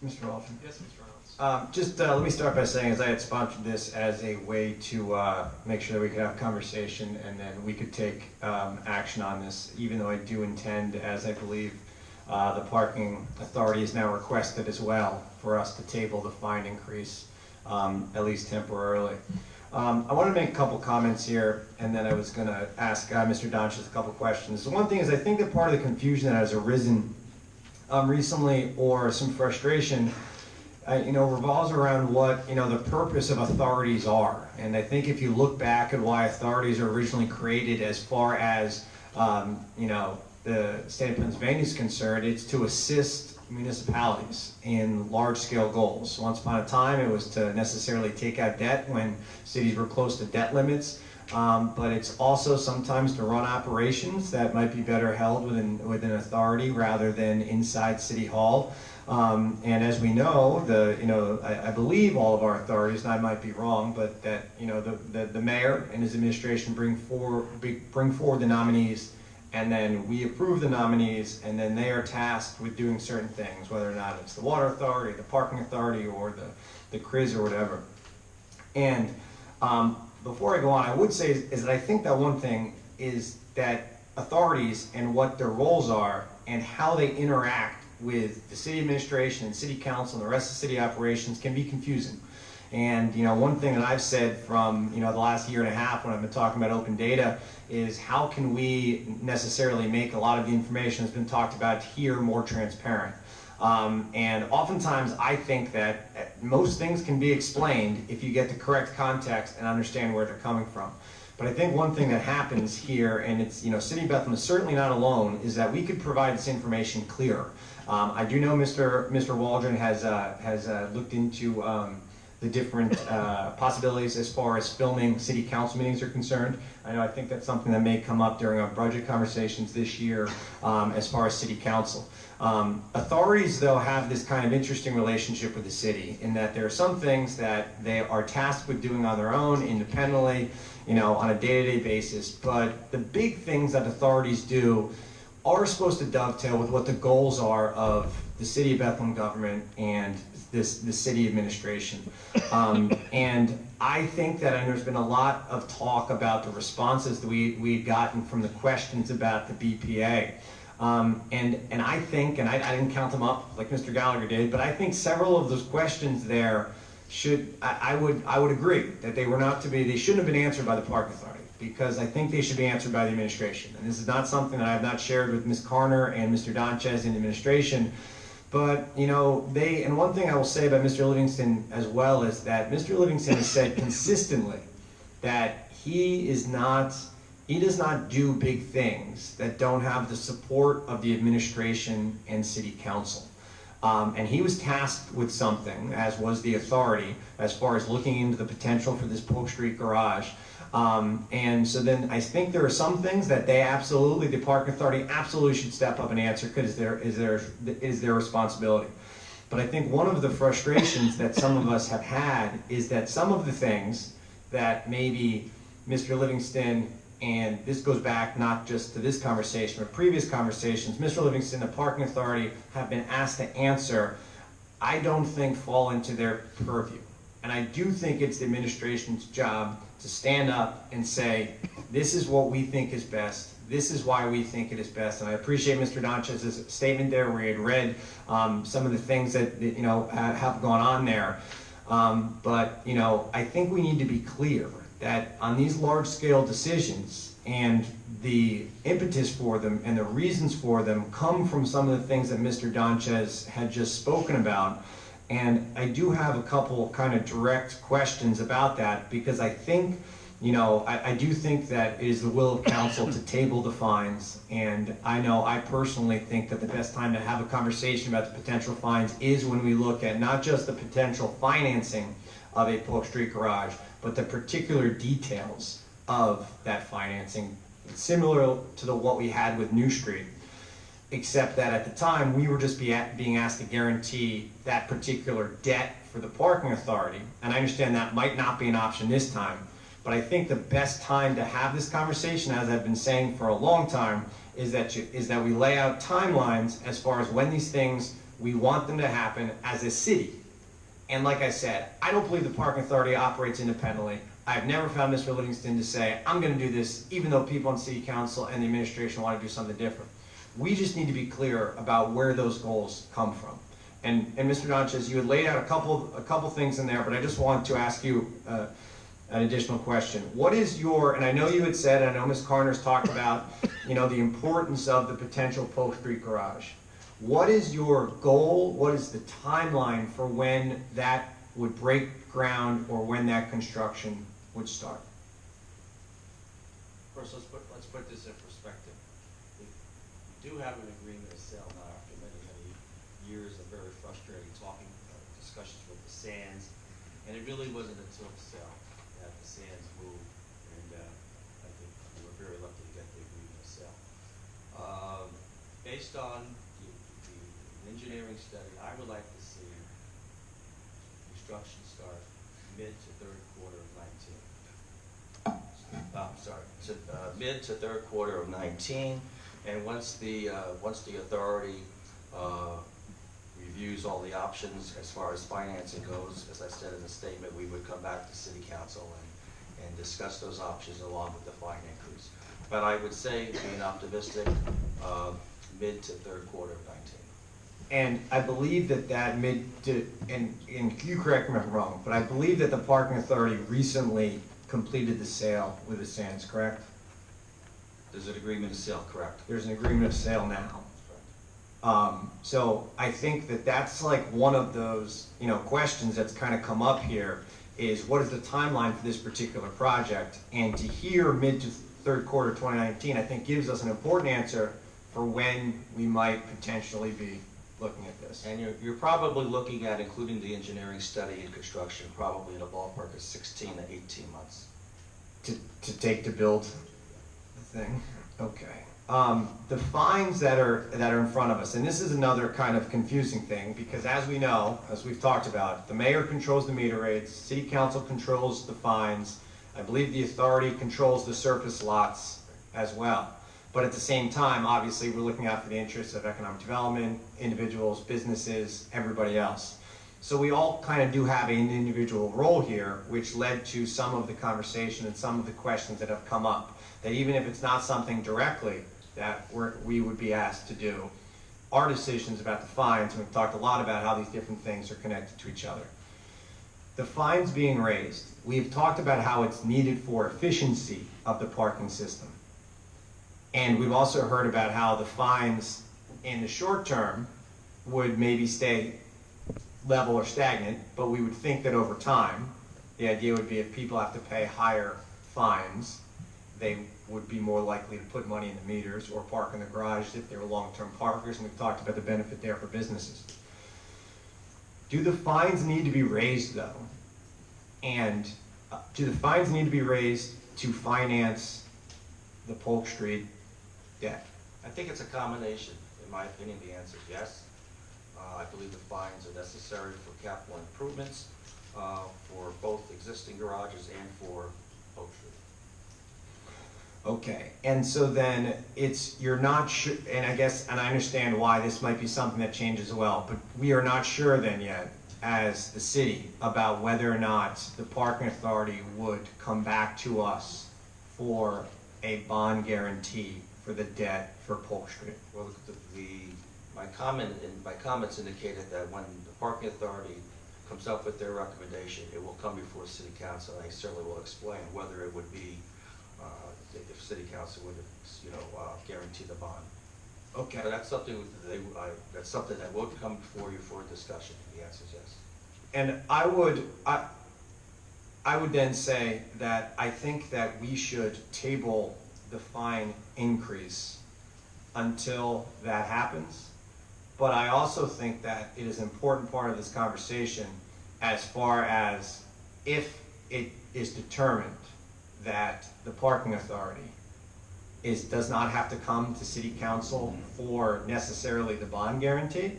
Mr. Waldron? Yes, Mr. Reynolds. Let me start by saying, as I had sponsored this as a way to make sure that we could have conversation and then we could take action on this, even though I do intend, as I believe the parking authority has now requested as well, for us to table the fine increase, at least temporarily. I want to make a couple comments here, and then I was going to ask Mr. Donches a couple questions. The one thing is, I think that part of the confusion that has arisen recently, or some frustration, revolves around what, the purpose of authorities are. And I think if you look back at why authorities are originally created, as far as, the state of Pennsylvania is concerned, it's to assist municipalities in large-scale goals. Once upon a time, it was to necessarily take out debt when cities were close to debt limits, but it's also sometimes to run operations that might be better held within authority rather than inside City Hall. And as we know, I believe all of our authorities, and I might be wrong, but that the mayor and his administration bring forward the nominees, and then we approve the nominees, and then they are tasked with doing certain things, whether or not it's the water authority, the parking authority, or the CRIZ or whatever. And before I go on, I would say is that I think that one thing is that authorities and what their roles are and how they interact with the city administration and city council and the rest of city operations can be confusing. And one thing that I've said from the last year and a half when I've been talking about open data is, how can we necessarily make a lot of the information that's been talked about here more transparent? And oftentimes I think that most things can be explained if you get the correct context and understand where they're coming from. But I think one thing that happens here, and it's, City of Bethlehem is certainly not alone, is that we could provide this information clearer. I do know Mr. Waldron has looked into the different possibilities as far as filming city council meetings are concerned. I think that's something that may come up during our budget conversations this year as far as city council. Authorities, though, have this kind of interesting relationship with the city, in that there are some things that they are tasked with doing on their own, independently, on a day-to-day basis. But the big things that authorities do are supposed to dovetail with what the goals are of the City of Bethlehem government and the city administration. And I think that there's been a lot of talk about the responses that we'd gotten from the questions about the BPA. And I think, and I didn't count them up like Mr. Gallagher did, but I think several of those questions there I would agree that they shouldn't have been answered by the Park Authority, because I think they should be answered by the administration. And this is not something that I have not shared with Ms. Carner and Mr. Donches in the administration. But, and one thing I will say about Mr. Livingston as well is that Mr. Livingston has said consistently that he does not do big things that don't have the support of the administration and city council. And he was tasked with something, as was the authority, as far as looking into the potential for this Polk Street garage. And so then I think there are some things that the Park Authority absolutely should step up and answer, because it is their responsibility. But I think one of the frustrations that some of us have had is that some of the things that maybe Mr. Livingston, and this goes back not just to this conversation, but previous conversations, Mr. Livingston, the Parking Authority, have been asked to answer, I don't think fall into their purview. And I do think it's the administration's job to stand up and say, this is what we think is best, this is why we think it is best. And I appreciate Mr. Donches' statement there, where he had read some of the things that have gone on there. But I think we need to be clear that on these large-scale decisions, and the impetus for them and the reasons for them come from some of the things that Mr. Donches had just spoken about. And I do have a couple kind of direct questions about that, because I think, I do think that it is the will of council to table the fines. And I personally think that the best time to have a conversation about the potential fines is when we look at not just the potential financing of a Polk Street garage, but the particular details of that financing, similar to what we had with New Street, except that at the time we were just being asked to guarantee that particular debt for the parking authority. And I understand that might not be an option this time, but I think the best time to have this conversation, as I've been saying for a long time, is that we lay out timelines as far as when these things, we want them to happen as a city. And like I said, I don't believe the parking authority operates independently. I've never found Mr. Livingston to say, I'm going to do this, even though people on city council and the administration want to do something different. We just need to be clear about where those goals come from. And Mr. Doncic, you had laid out a couple things in there, but I just want to ask you an additional question. What is your, and I know you had said, and I know Ms. Carner's talked about, you know, the importance of the potential Polk Street garage. What is your goal? What is the timeline for when that would break ground or when that construction would start? First, let's put this in perspective. We do have an agreement of sale now after many years of very frustrating discussions with the Sands, and it really wasn't until the sale that the Sands moved, and I think we were very lucky to get the agreement of sale. Based on the engineering study, I would like to see construction start mid to third quarter of 19. Mid to third quarter of 19, and once the authority reviews all the options as far as financing goes, as I said in the statement, we would come back to City Council and discuss those options along with the fine increase. But I would say, being optimistic, mid to third quarter of 19. And I believe that mid to, and you correct me if I'm wrong, but I believe that the parking authority recently completed the sale with the Sands, correct? There's an agreement of sale, correct? There's an agreement of sale now. So I think that's like one of those, you know, questions that's kind of come up here is what is the timeline for this particular project? And to hear mid to third quarter 2019, I think gives us an important answer for when we might potentially be looking at this. And you're probably looking at, including the engineering study and construction, probably in a ballpark of 16 to 18 months. To take to build the thing? Okay. The fines that are in front of us, and this is another kind of confusing thing, because as we know, as we've talked about, the mayor controls the meter rates, city council controls the fines, I believe the authority controls the surface lots as well. But at the same time, obviously, we're looking out for the interests of economic development, individuals, businesses, everybody else. So we all kind of do have an individual role here, which led to some of the conversation and some of the questions that have come up. That even if it's not something directly that we would be asked to do, our decisions about the fines, and we've talked a lot about how these different things are connected to each other. The fines being raised, we've talked about how it's needed for efficiency of the parking system. And we've also heard about how the fines in the short term would maybe stay level or stagnant, but we would think that over time, the idea would be if people have to pay higher fines, they would be more likely to put money in the meters or park in the garage if they were long-term parkers, and we've talked about the benefit there for businesses. Do the fines need to be raised though? And do the fines need to be raised to finance the Polk Street debt? I think it's a combination. In my opinion, the answer is yes. I believe the fines are necessary for capital improvements for both existing garages and for Polk Street. Okay, and so then you're not sure, and I understand why this might be something that changes as well, but we are not sure then yet as the city about whether or not the parking authority would come back to us for a bond guarantee for the debt for Polk Street. Well, my comments indicated that when the parking authority comes up with their recommendation, it will come before City Council, and they certainly will explain whether it would be if City Council would, guarantee the bond. Okay. But that's something that will come before you for discussion. The answer is yes. And I would then say that I think that we should table the fine increase until that happens. But I also think that it is an important part of this conversation as far as if it is determined that the parking authority does not have to come to City Council for necessarily the bond guarantee,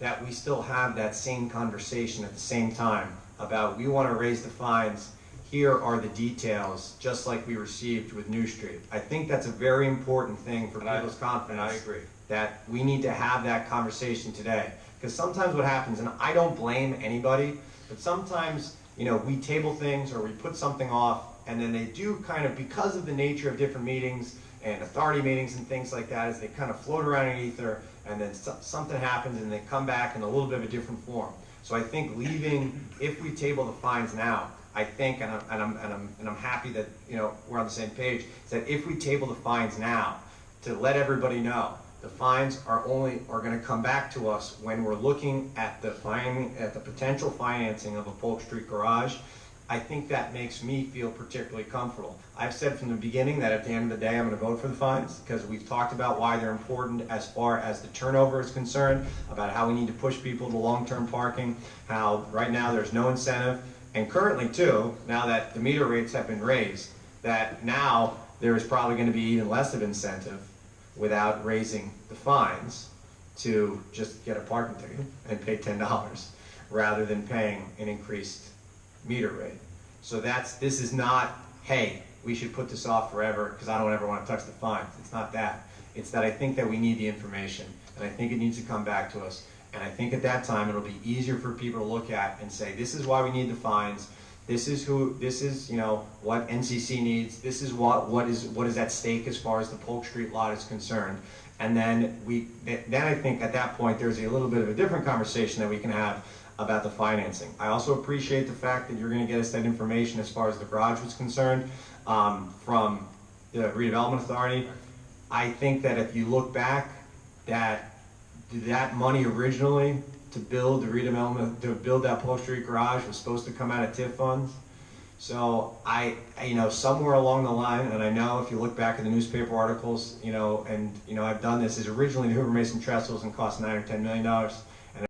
that we still have that same conversation at the same time about we want to raise the fines here are the details, just like we received with New Street. I think that's a very important thing for people's confidence. And I agree. That we need to have that conversation today. Because sometimes what happens, and I don't blame anybody, but sometimes, you know, we table things or we put something off, and then they do kind of, because of the nature of different meetings and authority meetings and things like that, is they kind of float around in ether, and then something happens and they come back in a little bit of a different form. So I think leaving, if we table the fines now, I think, and I'm happy that, you know, we're on the same page, is that if we table the fines now, to let everybody know, the fines are going to come back to us when we're looking at the potential financing of a Polk Street garage. I think that makes me feel particularly comfortable. I've said from the beginning that at the end of the day I'm going to vote for the fines, because we've talked about why they're important as far as the turnover is concerned, about how we need to push people to long-term parking, how right now there's no incentive, and currently too, now that the meter rates have been raised, that now there is probably going to be even less of incentive without raising the fines to just get a parking ticket and pay $10 rather than paying an increased meter rate. So this is not, hey, we should put this off forever because I don't ever want to touch the fines. It's not that. It's that I think that we need the information, and I think it needs to come back to us. And I think at that time it'll be easier for people to look at and say, this is why we need the fines. This is you know, what NCC needs. This is what is at stake as far as the Polk Street lot is concerned. And then I think at that point there's a little bit of a different conversation that we can have about the financing. I also appreciate the fact that you're going to get us that information as far as the garage was concerned from the Redevelopment Authority. I think that if you look back, that money originally to build the redevelopment, to build that Polk Street garage was supposed to come out of TIF funds. So you know, somewhere along the line, and I know if you look back at the newspaper articles, you know, and you know, I've done this, is originally the Hoover Mason trestles and cost $9 or $10 million.